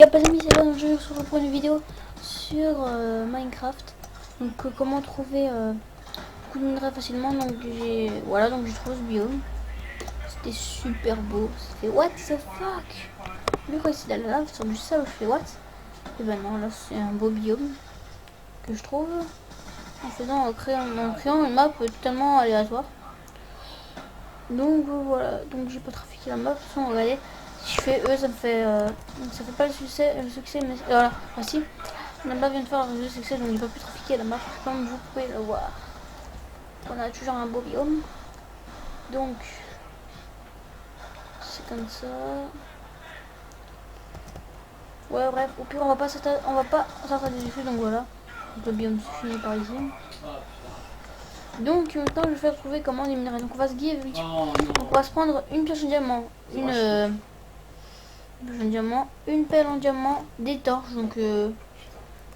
up les amis, c'est là, donc je vous retrouve pour une vidéo sur Minecraft. Donc comment trouver beaucoup de minerais facilement. Donc j'ai trouvé ce biome. C'était super beau. C'était what the fuck. Lui quand c'est de la lave sur du sable, je fais what. Et ben non, là c'est un beau biome que je trouve en créant une map totalement aléatoire. Donc voilà, donc j'ai pas trafiqué la map. De toute façon, regardez, si je fais ça me fait ça fait pas le succès mais voilà, voici. La map vient de faire le succès, donc j'ai pas pu trafiquer la map comme vous pouvez le voir. On a toujours un beau biome. Donc c'est comme ça. Ouais bref, au pire on va pas s'attarder dessus, donc voilà. Donc le biome se finit par ici. Donc maintenant je vais faire prouver comment les minerais. Donc on va se guider. Donc on va se prendre une pioche en diamant, une pelle en diamant, des torches, donc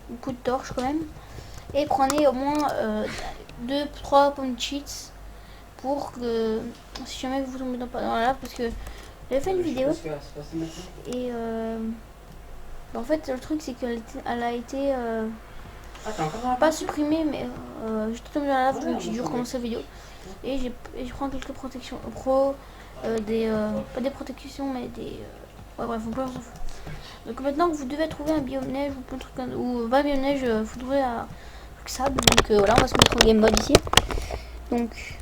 beaucoup de torches quand même. Et prenez au moins 2-3 pommes cheats pour que si jamais vous tombez dans la lave, parce que j'avais fait une vidéo et en fait le truc c'est qu'elle a été pas supprimée, mais j'étais tombé dans la lave, donc j'ai dû recommencer la vidéo et je prends quelques protections pro, pas des protections mais des ouais bref, on s'en fout. Donc maintenant vous devez trouver un biome neige ou plein de trucs ou pas biome neige, faut trouver un sable. Donc voilà, on va se mettre en game mode ici. Donc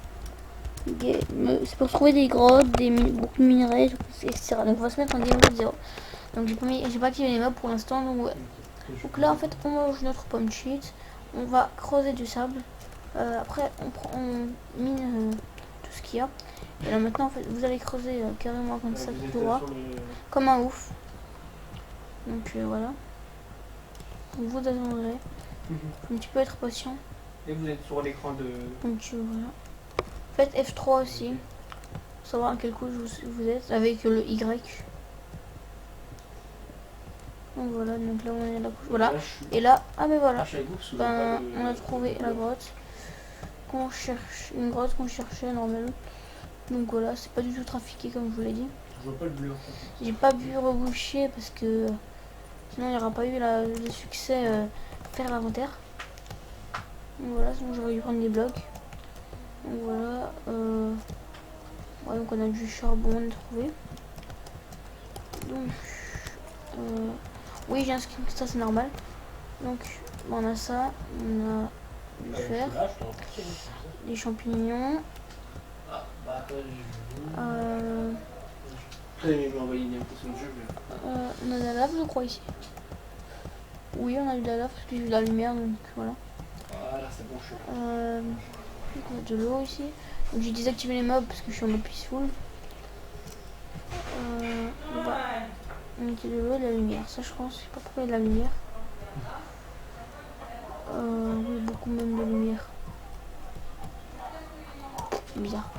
c'est pour trouver des grottes, beaucoup de minerais, etc. Donc on va se mettre en game mode 0. Donc j'ai pas activé les mobs pour l'instant. Donc, ouais. Donc là en fait on mange notre pomme cheat, on va creuser du sable. Après on mine tout ce qu'il y a. Et là maintenant en fait vous allez creuser carrément comme ça tout droit, comme un ouf. Donc voilà. Donc, vous attendrez. Un petit peu être patient. Et vous êtes sur l'écran de... Donc voilà. Faites F3 aussi. Pour savoir à quelle couche vous êtes. Avec le Y. Donc voilà, donc là on est à la couche. Voilà. Et là, ah mais voilà. Ben, on a trouvé la grotte. Qu'on cherche. Une grotte qu'on cherchait normalement. Donc voilà, c'est pas du tout trafiqué comme je vous l'ai dit. Je vois pas le bleu en fait. J'ai pas pu reboucher parce que sinon il n'y aura pas eu le succès faire l'inventaire. Donc voilà, sinon j'aurais dû prendre des blocs. Donc voilà, ouais, donc on a du charbon à trouver. Donc oui, j'ai un skin, ça c'est normal. Donc on a ça, on a du fer, des champignons. On a de la lave je crois ici. Oui, on a de la lave parce que j'ai eu de la lumière, donc voilà. Voilà, c'est bon, je suis donc on a de l'eau ici. Donc j'ai désactivé les mobs parce que je suis en mode peaceful. On va mettre de l'eau et de la lumière. Ça je pense, je sais pas pourquoi il y a de la lumière. Oui, beaucoup même de lumière. C'est bizarre.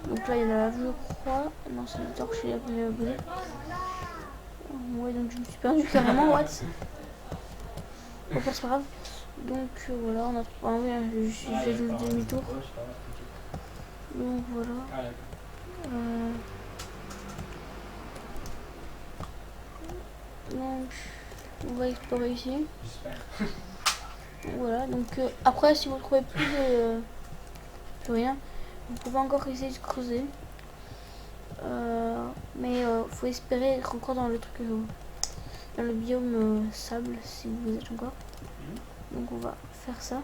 Donc là il y a de la lave je crois. Non, c'est le torche, il a brûlé. Ouais, donc je me suis perdu carrément, what. Bon, c'est pas grave. Donc voilà, on a trouvé. Ah oui, je fais juste demi-tour. Donc voilà. Donc on va explorer ici. Voilà, donc après si vous trouvez plus rien, vous pouvez encore essayer de creuser. Mais faut espérer être encore dans le truc, dans le biome sable si vous êtes encore. Donc on va faire ça.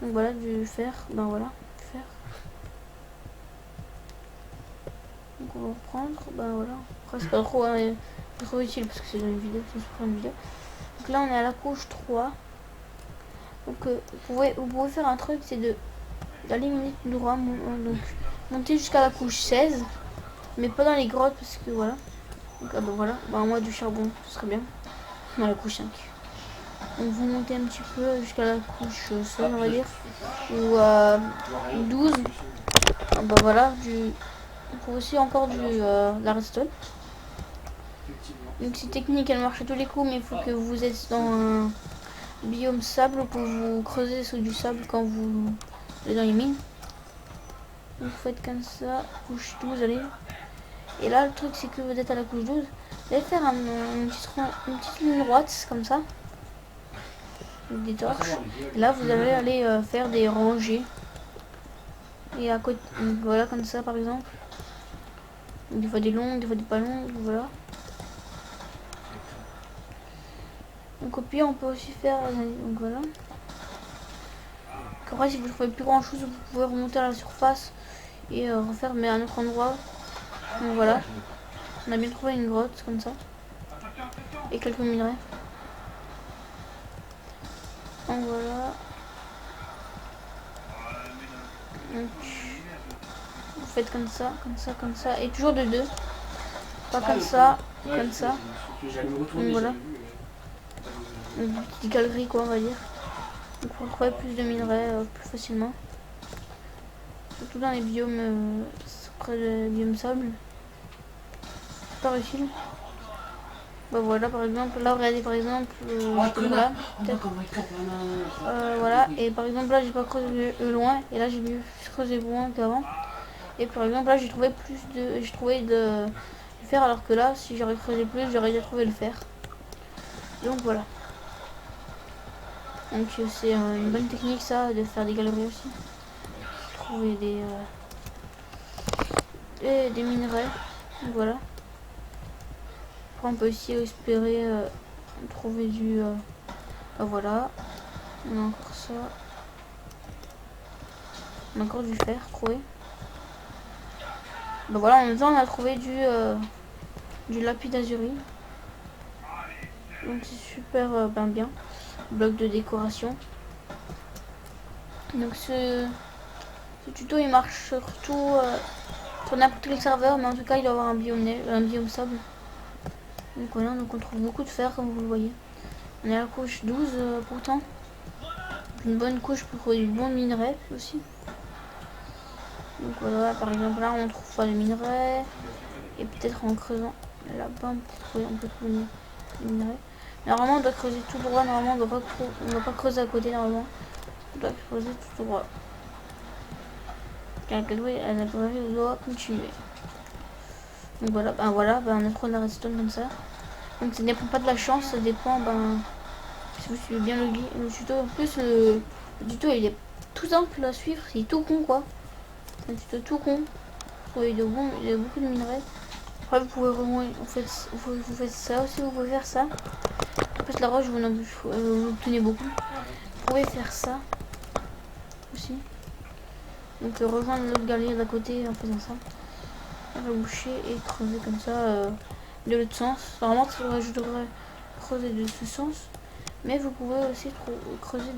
Donc voilà, du fer, ben voilà, du fer. Donc on va reprendre, ben voilà. Après c'est pas trop utile parce que c'est dans une vidéo, c'est sur une vidéo. Donc là on est à la couche 3. Donc vous pouvez faire un truc, c'est d'aller tout droit, donc monter jusqu'à la couche 16, mais pas dans les grottes parce que voilà. Donc ben voilà, moi du charbon, ce serait bien. Dans la couche 5. Donc vous montez un petit peu jusqu'à la couche 16 on va dire, ou 12. Ben voilà, on trouve aussi encore la redstone. Donc cette technique elle marche à tous les coups, mais il faut que vous êtes dans un biome sable pour vous creuser sous du sable quand vous allez dans les mines. Donc vous faites comme ça, couche 12, allez. Et là le truc c'est que vous êtes à la couche 12, Vous allez faire une petite ligne droite comme ça. Avec des torches. Et là vous allez aller faire des rangées. Et à côté, voilà comme ça par exemple. Donc, des fois des longues, des fois des pas longues, voilà. Donc au pire on peut aussi faire, donc voilà. Après si vous ne trouvez plus grand chose, vous pouvez remonter à la surface et refaire mais à un autre endroit. Donc voilà. On a bien trouvé une grotte comme ça. Et quelques minerais. Donc voilà. Donc vous faites comme ça, comme ça, comme ça. Et toujours de deux. Pas comme ça, comme ça. Donc voilà. Une petite galerie quoi on va dire. Donc pour trouver plus de minerais plus facilement. Surtout dans les biomes près des biomes sable. Super utile. Bah voilà par exemple, là regardez par exemple, là, voilà, et par exemple là j'ai pas creusé loin, et là j'ai mieux creusé loin qu'avant. Et par exemple là j'ai trouvé de fer, alors que là si j'aurais creusé plus j'aurais déjà trouvé le fer. Donc voilà. Donc c'est une bonne technique ça de faire des galeries aussi. Trouver des minerais. Donc voilà. Après on peut aussi espérer trouver du voilà. On a encore ça. On a encore du fer trouvé. Ben voilà, en même temps on a trouvé du lapis lazuli. Donc c'est super bien. Bloc de décoration. Donc ce tuto il marche surtout sur n'importe quel serveur, mais en tout cas il doit avoir un biome sable. Donc voilà, donc on trouve beaucoup de fer comme vous le voyez. On est à la couche 12 pourtant. Une bonne couche pour trouver du bon minerai aussi. Donc voilà, par exemple là on trouve pas de minerais. Et peut-être en creusant là-bas on peut trouver des minerais. Normalement on doit creuser tout droit, normalement on doit pas creuser à côté normalement. On doit creuser tout droit. Car la doit continuer. Donc voilà, on a trouvé la redstone comme ça. Donc ça dépend pas de la chance, ça dépend si vous suivez bien le tuto. En plus le tuto il est tout simple à suivre, c'est tout con quoi. C'est un tuto tout con. Il y a beaucoup de minerais. Après vous pouvez vraiment, vous faites ça aussi, vous pouvez faire ça. En plus la roche vous obtenez beaucoup. Vous pouvez faire ça aussi. Donc rejoindre l'autre galerie d'à côté en faisant ça. Reboucher et creuser comme ça de l'autre sens. Normalement je devrais creuser de ce sens. Mais vous pouvez aussi creuser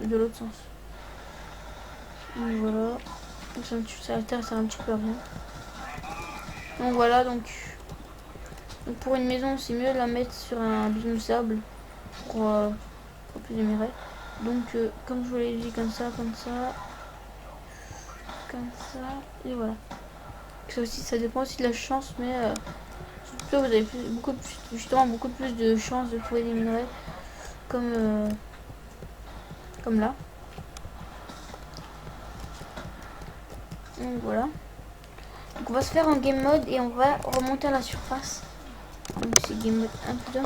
de l'autre sens. Donc voilà. Ça sert un petit peu à rien. Donc voilà, donc pour une maison c'est mieux de la mettre sur un biome sable pour plus de minerais. Donc comme je vous l'ai dit, comme ça, et voilà. Ça aussi ça dépend aussi de la chance, mais surtout vous avez beaucoup plus de chances de trouver des minerais comme là. Donc voilà. Donc on va se faire en game mode et on va remonter à la surface. Donc c'est game mode 1.2.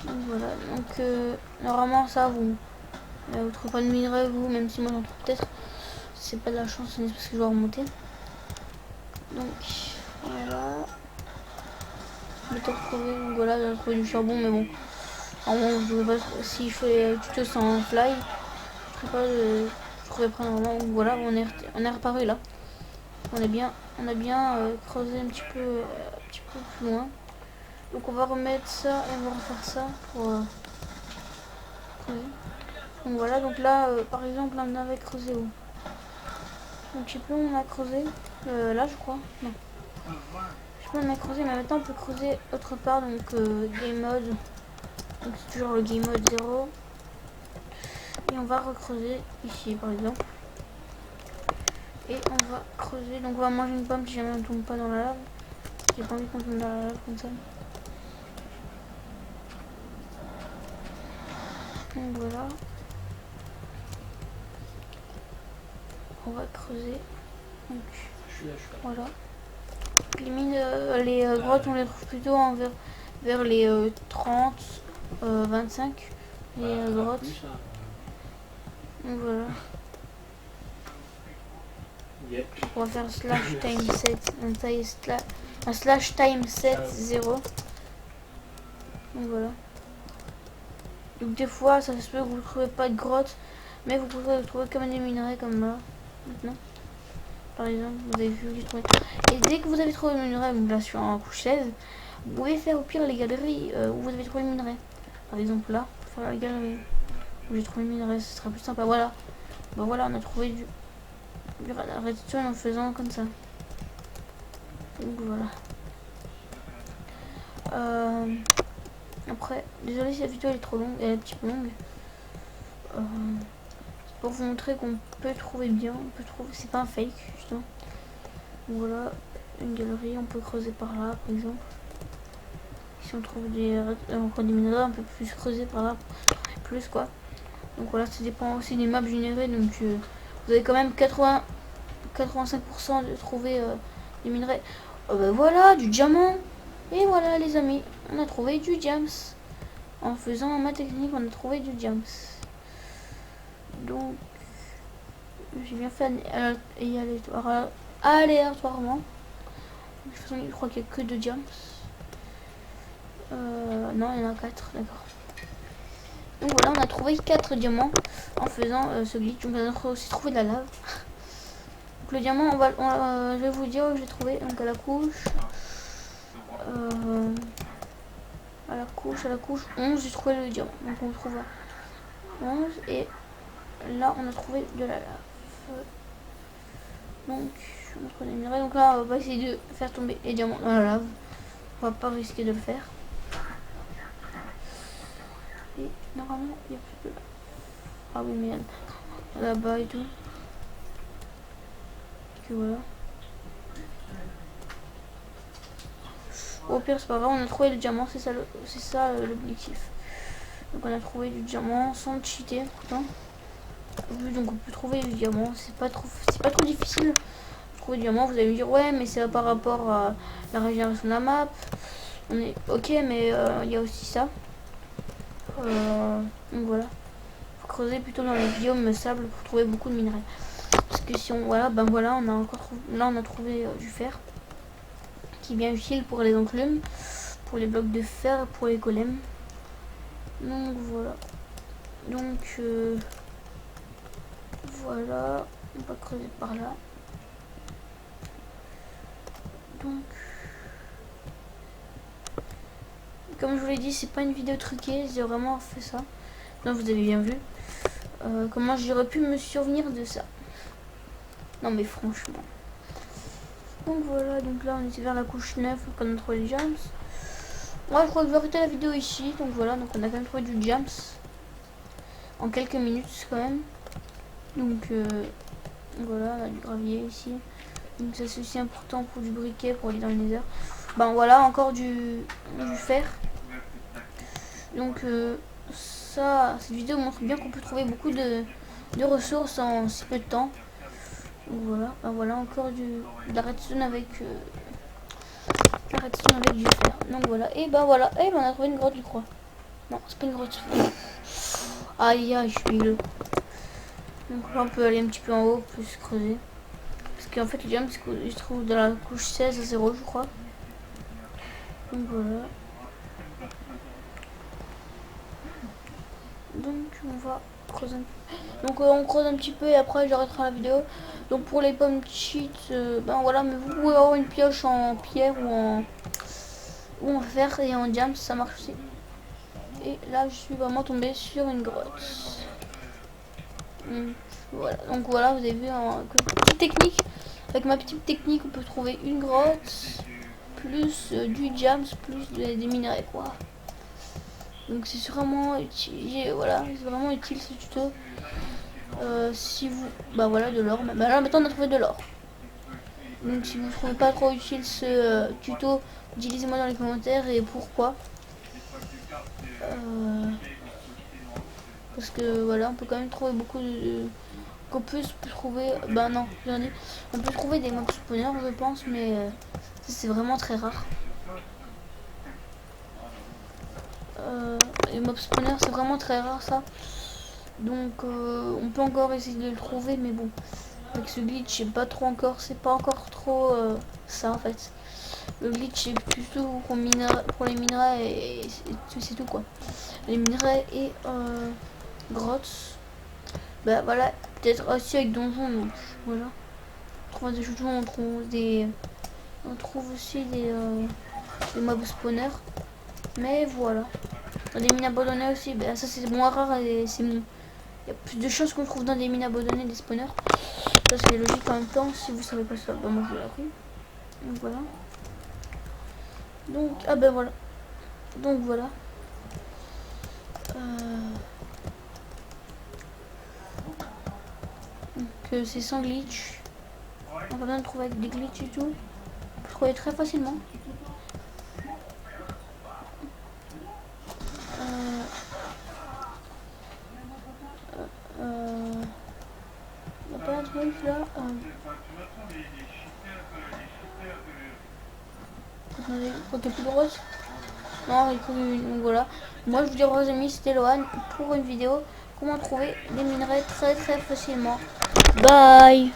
Donc voilà. Donc normalement ça vous trouvez pas de minerais vous, même si moi j'en trouve peut-être. C'est pas de la chance, c'est parce que je dois remonter. Donc voilà. Le temps trouvé. Donc voilà, j'ai trouvé du charbon, mais bon. Normalement je devrais pas, si je fais tuto sans fly, je pourrais prendre vraiment. Donc voilà, on est reparu là. On a bien creusé un petit peu plus loin. Donc on va remettre ça et on va refaire ça pour creuser. Donc voilà, donc là par exemple on avait creusé où? Donc je sais plus où on a creusé. Là je crois. Non. Je sais plus où on a creusé, mais maintenant on peut creuser autre part. Donc game mode. Donc c'est toujours le game mode 0. Et on va recreuser ici par exemple. Et on va creuser. Donc on va manger une pomme si jamais on ne tombe pas dans la lave. J'ai pas envie qu'on tombe dans la lave comme ça. Donc voilà. On va creuser. Donc voilà. Les mines, les grottes, on les trouve plutôt vers les 30, 25. Les grottes. Plus, hein. Donc voilà. Yep. On va faire slash time 7. Un slash time 7 0. Donc voilà. Donc des fois ça se peut que vous ne trouvez pas de grotte, mais vous pouvez trouver comme des minerais comme là. Maintenant. Par exemple, vous avez vu que j'ai trouvé. Et dès que vous avez trouvé le minerai, donc là sur un couche 16, vous pouvez faire au pire les galeries où vous avez trouvé le minerai. Par exemple là, pour faire la galerie où j'ai trouvé le minerai, ce sera plus sympa. Voilà. Bah voilà, on a trouvé du redstone en faisant comme ça. Donc voilà. Après, désolé si la vidéo elle est trop longue, elle est un petit peu longue. C'est pour vous montrer qu'on peut trouver bien, on peut trouver, c'est pas un fake justement. Donc voilà, une galerie, on peut creuser par là par exemple. Si on trouve encore des minerais, on peut plus creuser par là, plus quoi. Donc voilà, ça dépend aussi des maps générées, donc vous avez quand même 85% de trouver des minerais. Bah voilà, du diamant. Et voilà les amis, on a trouvé du diams. En faisant ma technique, on a trouvé du diams. Donc, j'ai bien fait y aller aléatoirement. De toute façon, je crois qu'il n'y a que 2 diams. Non, il y en a 4, d'accord. Donc voilà, on a trouvé 4 diamants en faisant ce glitch. Donc on a aussi trouvé de la lave. Donc le diamant, je vais vous dire où je l'ai trouvé. Donc à la couche. À la couche 11, j'ai trouvé le diamant. Donc on trouve à 11 et là on a trouvé de la lave. Donc on a trouvé des minerais. Donc là on va essayer de faire tomber les diamants dans la lave. On va pas risquer de le faire. Et normalement il n'y a plus de lave. Ah oui mais là-bas et tout. Que voilà. Au pire c'est pas grave, on a trouvé le diamant, c'est ça l'objectif. Donc on a trouvé du diamant sans cheater pourtant. Donc on peut trouver du diamant, c'est pas trop difficile de trouver du diamant. Vous allez me dire ouais mais c'est par rapport à la régénération de la map. On est ok mais il y a aussi ça. Donc voilà. Faut creuser plutôt dans les biomes sable pour trouver beaucoup de minerais. Parce que si on voilà ben voilà on a encore trouvé, là on a trouvé du fer. Qui est bien utile pour les enclumes, pour les blocs de fer, pour les golems. Donc voilà. Donc voilà, on va creuser par là. Donc comme je vous l'ai dit, c'est pas une vidéo truquée, j'ai vraiment fait ça. Donc vous avez bien vu comment j'aurais pu me souvenir de ça. Non mais franchement. Donc voilà, donc là on était vers la couche 9 quand on a trouvé les jams. Moi je crois que je vais arrêter la vidéo ici. Donc voilà, donc on a quand même trouvé du jams en quelques minutes quand même. Donc voilà, on a du gravier ici. Donc ça c'est aussi important pour du briquet pour aller dans le nether. Ben voilà, encore du fer. Donc cette vidéo montre bien qu'on peut trouver beaucoup de ressources en si peu de temps. Donc voilà, ben voilà encore de la redstone avec du fer. Donc voilà, et ben voilà, et ben on a trouvé une grotte je crois. Non, c'est pas une grotte. Aïe aïe, je suis le. Donc là on peut aller un petit peu en haut, plus creuser. Parce qu'en fait le diamant il se trouve dans la couche 16 à 0 je crois. Donc voilà. Donc on va creuser un peu. Donc on creuse un petit peu et après j'arrêterai la vidéo. Donc pour les pommes cheats, ben voilà, mais vous pouvez avoir une pioche en pierre ou en fer et en diamant, ça marche aussi. Et là je suis vraiment tombée sur une grotte. Voilà, donc voilà, vous avez vu petite technique. Avec ma petite technique, on peut trouver une grotte, plus du diams, plus des minerais quoi. Donc c'est vraiment utile, voilà, c'est vraiment utile ce tuto. Si vous, bah voilà, de l'or. Bah là maintenant on a trouvé de l'or. Donc si vous ne trouvez pas trop utile ce tuto, dites-moi dans les commentaires et pourquoi. Parce que voilà, on peut quand même trouver beaucoup de qu'on peut trouver, bah non, on peut trouver des mobs spawners je pense, mais C'est vraiment très rare. Les mob spawner c'est vraiment très rare ça. Donc on peut encore essayer de le trouver, mais bon, avec ce glitch c'est pas trop encore, c'est pas encore trop ça en fait. Le glitch c'est plutôt pour, pour les minerais et c'est tout quoi. Les minerais et grottes. Bah voilà, peut-être aussi avec donjon, donc voilà. On trouve des choses, on trouve aussi des mobs spawners. Mais voilà. Dans des mines abandonnées aussi, bah, ça c'est moins rare et c'est il y a plus de choses qu'on trouve dans des mines abandonnées, des spawners. Ça c'est logique en même temps, si vous savez pas ça, bah moi je l'ai appris. Donc voilà. Donc, ah ben voilà. Donc voilà. Donc c'est sans glitch. On va bien le trouver avec des glitches et tout. On peut trouver très facilement. Il n'y a pas un truc là. Attendez, faut qu'il y ait plus de rose. Non, donc voilà. Moi je vous dis aux amis, c'était Lohan pour une vidéo comment trouver des minerais très facilement. Bye.